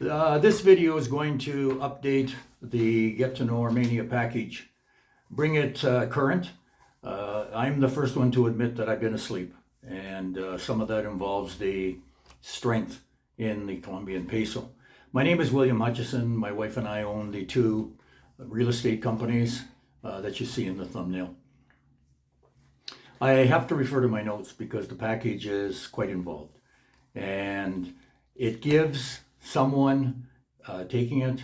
This video is going to update the Get to Know Armenia package, bring it current. I'm the first one to admit that I've been asleep, and some of that involves the strength in the Colombian peso. My name is William Hutchison. My wife and I own the two real estate companies that you see in the thumbnail. I have to refer to my notes because the package is quite involved, and it gives someone taking it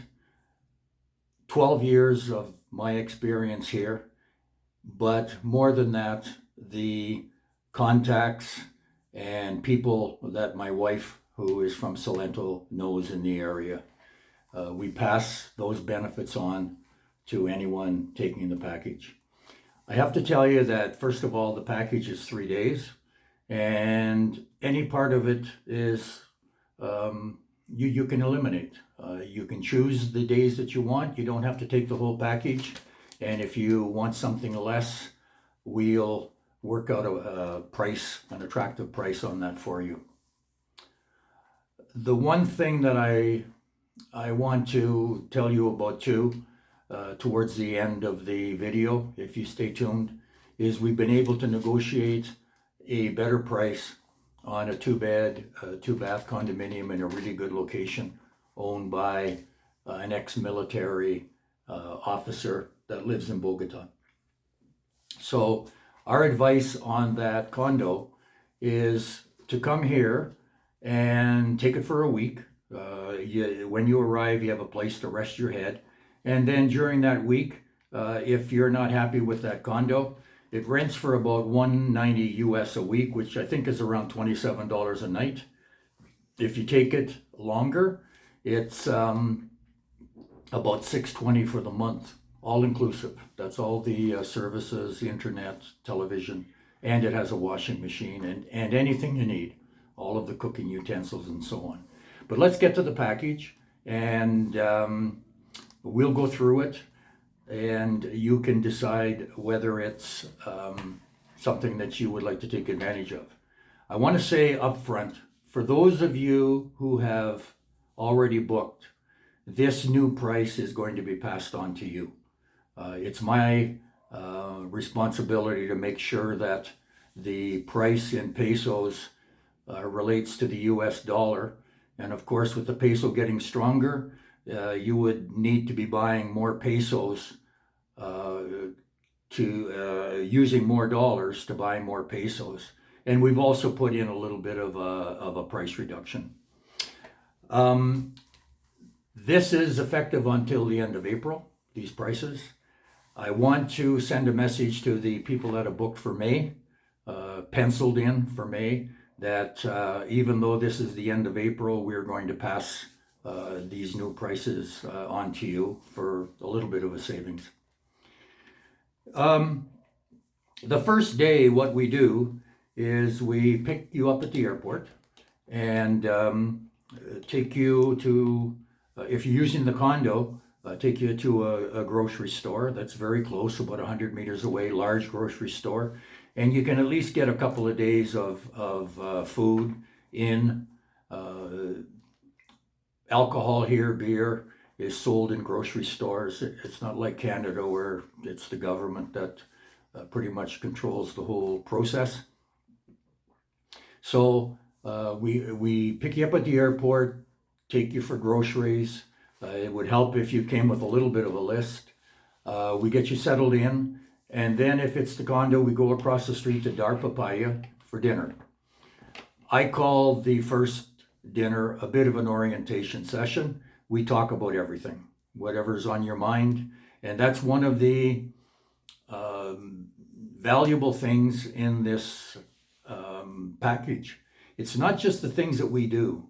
12 years of my experience here, but more than that, the contacts and people that my wife, who is from Salento, knows in the area. We pass those benefits on to anyone taking the package. I have to tell you that, first of all, the package is 3 days, and any part of it is you can eliminate. You can choose the days that you want. You don't have to take the whole package. And if you want something less, we'll work out a price, an attractive price on that for you. The one thing that I want to tell you about too, towards the end of the video, if you stay tuned, is we've been able to negotiate a better price on a two-bed, two-bath condominium in a really good location owned by an ex-military officer that lives in Bogota. So our advice on that condo is to come here and take it for a week. When you arrive, you have a place to rest your head. And then during that week, if you're not happy with that condo, it rents for about $190 US a week, which I think is around $27 a night. If you take it longer, it's about $620 for the month, all inclusive. That's all the services, the internet, television, and it has a washing machine and anything you need, all of the cooking utensils and so on. But let's get to the package, and we'll go through it, and you can decide whether it's something that you would like to take advantage of. I want to say up front, for those of you who have already booked, this new price is going to be passed on to you. It's my responsibility to make sure that the price in pesos relates to the US dollar. And of course, with the peso getting stronger, you would need to be buying more pesos using more dollars to buy more pesos. And we've also put in a little bit of a price reduction. This is effective until the end of April, these prices. I want to send a message to the people that have booked for May, penciled in for May, that even though this is the end of April, we're going to pass these new prices on to you for a little bit of a savings. The first day, what we do is we pick you up at the airport and take you to, if you're using the condo, take you to a grocery store that's very close, about 100 meters away, large grocery store. And you can at least get a couple of days of food in. Alcohol here, beer, is sold in grocery stores. It's not like Canada where it's the government that pretty much controls the whole process. So we pick you up at the airport, take you for groceries. It would help if you came with a little bit of a list. We get you settled in, and then if it's the condo, we go across the street to Dar Papaya for dinner. I call the first dinner a bit of an orientation session. We talk about everything, whatever's on your mind, and that's one of the valuable things in this package. It's not just the things that we do,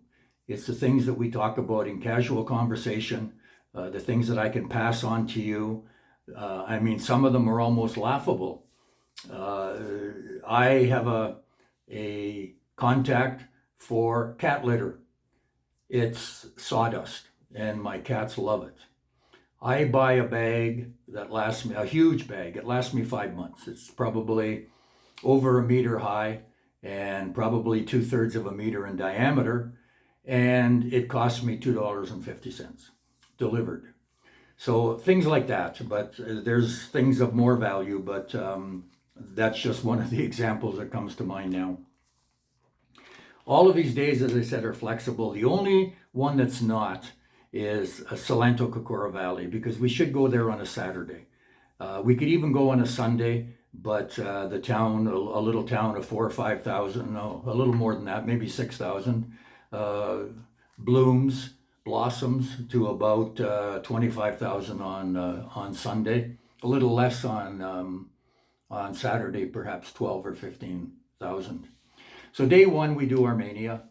it's the things that we talk about in casual conversation, the things that I can pass on to you. I mean, some of them are almost laughable. I have a contact for cat litter. It's sawdust, and my cats love it. I buy a bag that lasts me, a huge bag. It lasts me 5 months. It's probably over a meter high and probably 2/3 of a meter in diameter. and it cost me $2.50 delivered. So things like that, but there's things of more value, but that's just one of the examples that comes to mind now. All of these days, as I said, are flexible. The only one that's not is Salento Kokora Valley, because we should go there on a Saturday. We could even go on a Sunday, but the town, a little town of 4,000 or 5,000, no, a little more than that, maybe 6,000, blossoms to about 25,000 on Sunday, a little less on Saturday, perhaps 12 or 15,000. So day one, we do Armenia.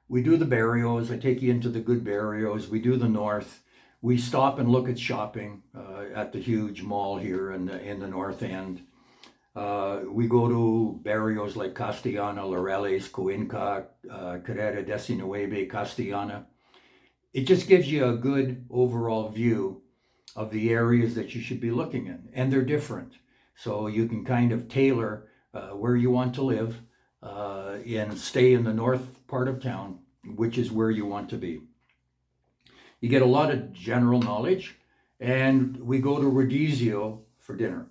We do the barrios. I take you into the good barrios. We do the north. We stop and look at shopping at the huge mall here in the north end. We go to barrios like Castellana, Laureles, Cuenca, Carrera de Sinoebe, Castellana. It just gives you a good overall view of the areas that you should be looking in, and they're different. So you can kind of tailor where you want to live and stay in the north part of town, which is where you want to be. You get a lot of general knowledge, and we go to Rodizio for dinner.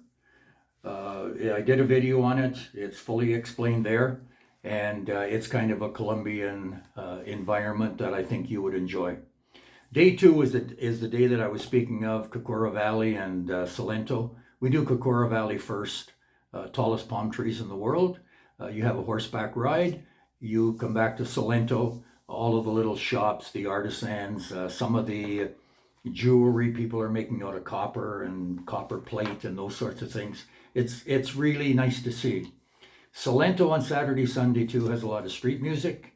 I did a video on it. It's fully explained there, and it's kind of a Colombian environment that I think you would enjoy. Day two is the day that I was speaking of, Kokora Valley and Salento. We do Kokora Valley first, tallest palm trees in the world. You have a horseback ride. You come back to Salento, all of the little shops, the artisans, some of the jewelry people are making out of copper and copper plate and those sorts of things. It's really nice to see. Salento on Saturday, Sunday too has a lot of street music.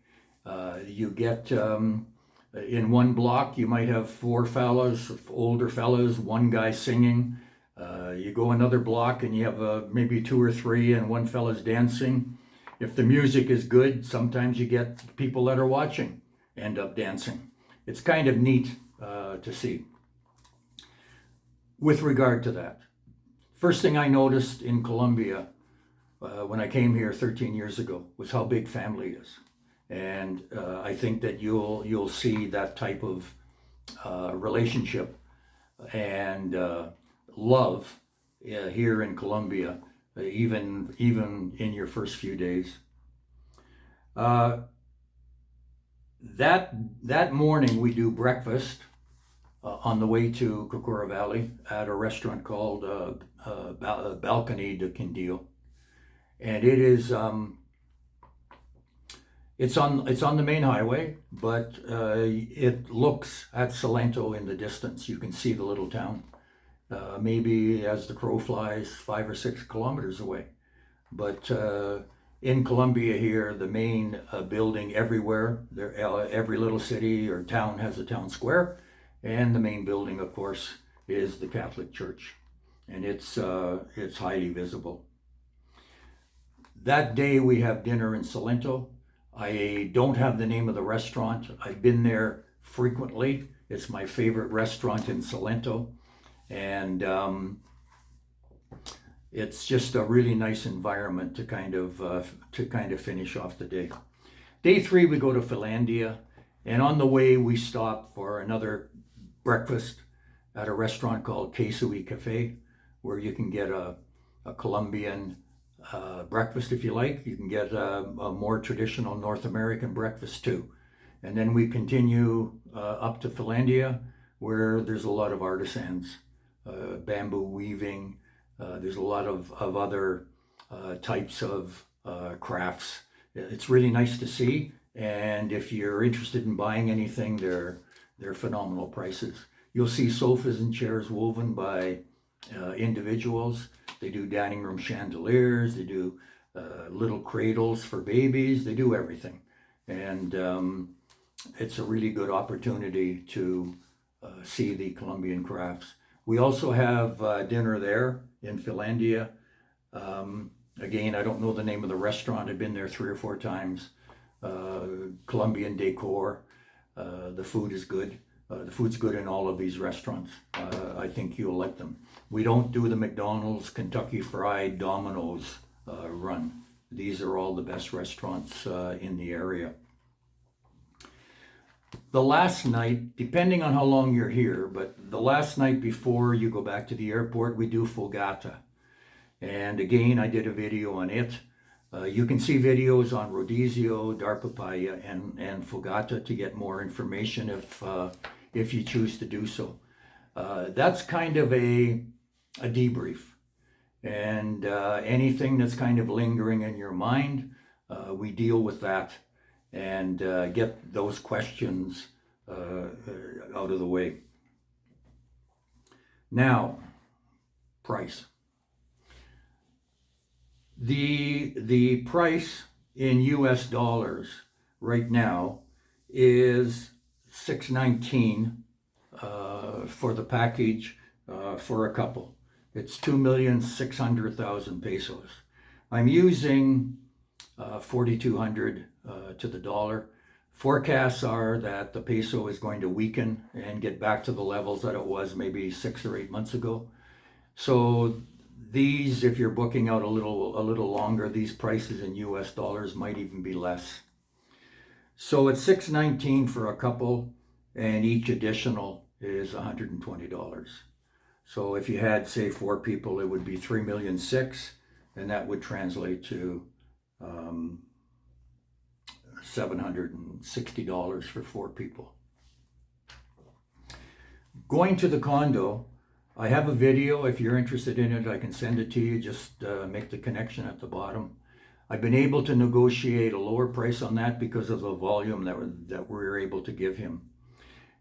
You get in one block, you might have four fellas, older fellas, one guy singing. You go another block and you have maybe two or three and one fella's dancing. If the music is good, sometimes you get people that are watching end up dancing. It's kind of neat to see. With regard to that, first thing I noticed in Colombia when I came here 13 years ago was how big family is. And I think that you'll see that type of relationship and love here in Colombia, even in your first few days. That morning we do breakfast on the way to Kokora Valley at a restaurant called Balcony de Quindío, and it is it's on the main highway, but it looks at Salento in the distance. You can see the little town, maybe as the crow flies, 5 or 6 kilometers away. But in Colombia here, the main building everywhere, every little city or town has a town square, and the main building, of course, is the Catholic Church, and it's highly visible. That day we have dinner in Salento. I don't have the name of the restaurant. I've been there frequently. It's my favorite restaurant in Salento, and it's just a really nice environment to kind of finish off the day. Day three, we go to Finlandia, and on the way we stop for another breakfast at a restaurant called Queso Cafe, where you can get a Colombian breakfast if you like. You can get a more traditional North American breakfast too. And then we continue up to Finlandia, where there's a lot of artisans, bamboo weaving. There's a lot of other types of crafts. It's really nice to see. And if you're interested in buying anything, they're phenomenal prices. You'll see sofas and chairs woven by individuals. They do dining room chandeliers. They do little cradles for babies. They do everything. And it's a really good opportunity to see the Colombian crafts. We also have dinner there in Finlandia. Again, I don't know the name of the restaurant. I've been there 3 or 4 times. Colombian decor. The food is good. The food's good in all of these restaurants. I think you'll like them. We don't do the McDonald's, Kentucky Fried, Domino's run. These are all the best restaurants in the area. the last night, depending on how long you're here, but the last night before you go back to the airport, we do fogata. And again, I did a video on it. You can see videos on Rodizio, Dar Papaya, and Fogata to get more information if you choose to do so. That's kind of a debrief. And anything that's kind of lingering in your mind, we deal with that and get those questions out of the way. Now, price. The price in US dollars right now is $619 for the package for a couple. It's 2,600,000 pesos. I'm using 4,200 to the dollar. Forecasts are that the peso is going to weaken and get back to the levels that it was maybe 6 or 8 months ago. So these, if you're booking out a little longer, these prices in US dollars might even be less. So it's $619 for a couple, and each additional is $120. So if you had, say, 4 people, it would be $3,600,000, and that would translate to $760 for 4 people. Going to the condo, I have a video. If you're interested in it, I can send it to you. Just make the connection at the bottom. I've been able to negotiate a lower price on that because of the volume that we're able to give him.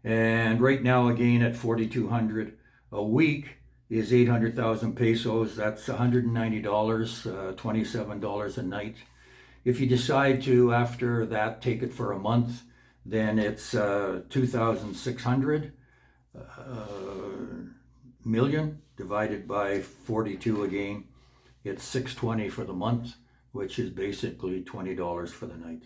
And right now, again, at 4,200 a week is 800,000 pesos. That's $190, $27 a night. If you decide to, after that, take it for a month, then it's 2,600 million divided by 42 again. It's 620 for the month, which is basically $20 for the night.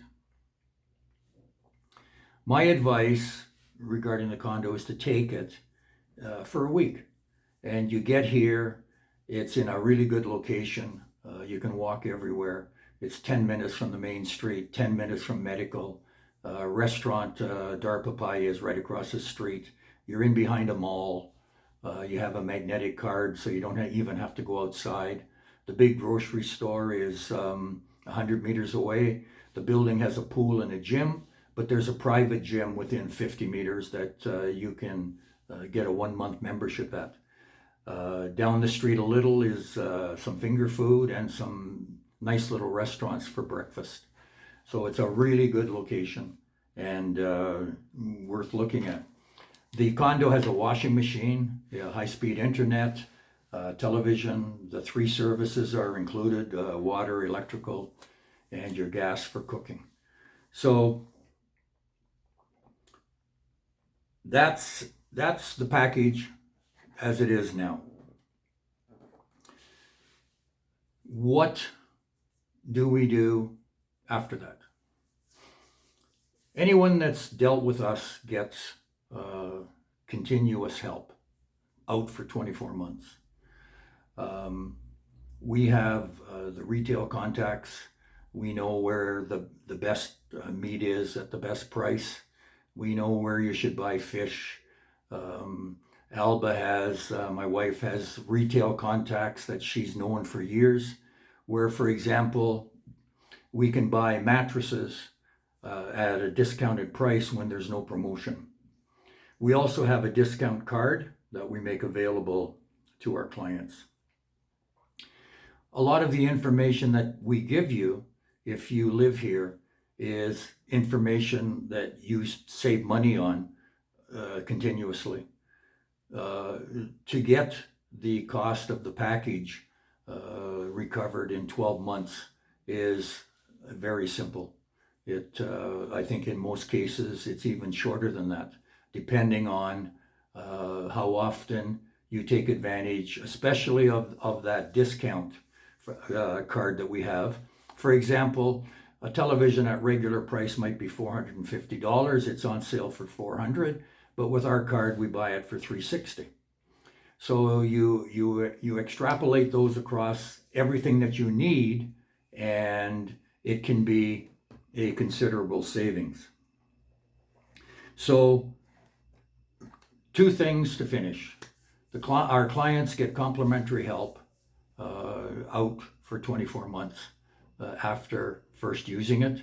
My advice regarding the condo is to take it for a week. And you get here, it's in a really good location. You can walk everywhere. It's 10 minutes from the main street, 10 minutes from medical. Restaurant Dar Papaya is right across the street. You're in behind a mall. You have a magnetic card, so you don't even have to go outside. The big grocery store is 100 meters away. The building has a pool and a gym, but there's a private gym within 50 meters that you can get a 1-month membership at. Down the street a little is some finger food and some nice little restaurants for breakfast. So it's a really good location and worth looking at. The condo has a washing machine, high-speed internet, television. The 3 services are included, water, electrical, and your gas for cooking. So that's the package as it is now. What do we do after that? Anyone that's dealt with us gets continuous help out for 24 months. We have the retail contacts. We know where the best meat is at the best price. We know where you should buy fish. Alba has, my wife has retail contacts that she's known for years, where, for example, we can buy mattresses at a discounted price when there's no promotion. We also have a discount card that we make available to our clients. A lot of the information that we give you, if you live here, is information that you save money on continuously. To get the cost of the package recovered in 12 months is very simple. I think in most cases it's even shorter than that, depending on how often you take advantage, especially of that discount card that we have. For example, a television at regular price might be $450. It's on sale for $400, but with our card we buy it for $360. So you extrapolate those across everything that you need, and it can be a considerable savings. So, two things to finish. Our clients get complimentary help out for 24 months after first using it.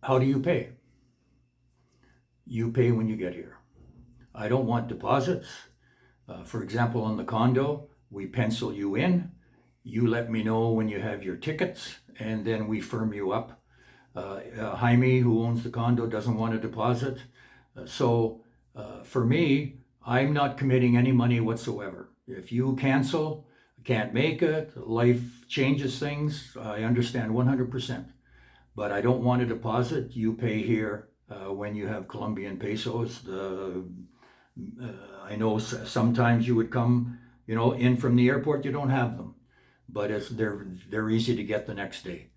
How do you pay? You pay when you get here. I don't want deposits. For example, on the condo, we pencil you in. You let me know when you have your tickets, and then we firm you up. Jaime, who owns the condo, doesn't want a deposit. So for me, I'm not committing any money whatsoever. If you cancel, can't make it, life changes things, I understand 100%. But I don't want a deposit. You pay here when you have Colombian pesos. I know sometimes you would come, in from the airport, you don't have them, but they're easy to get the next day.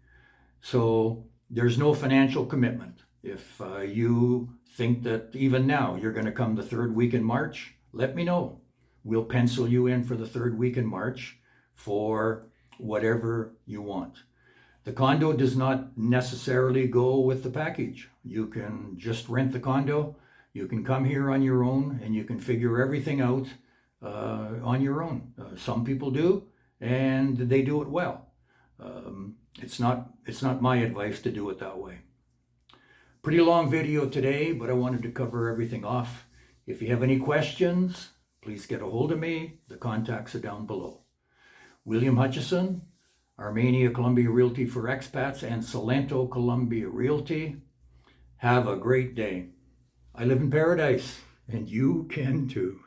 So there's no financial commitment. If you think that even now you're going to come the third week in March, let me know. We'll pencil you in for the third week in March for whatever you want. The condo does not necessarily go with the package. You can just rent the condo. You can come here on your own and you can figure everything out on your own. Some people do, and they do it well. It's not my advice to do it that way. Pretty long video today, but I wanted to cover everything off. If you have any questions, please get a hold of me. The contacts are down below. William Hutchison, Armenia Colombia Realty for Expats, and Salento Colombia Realty. Have a great day. I live in paradise, and you can too.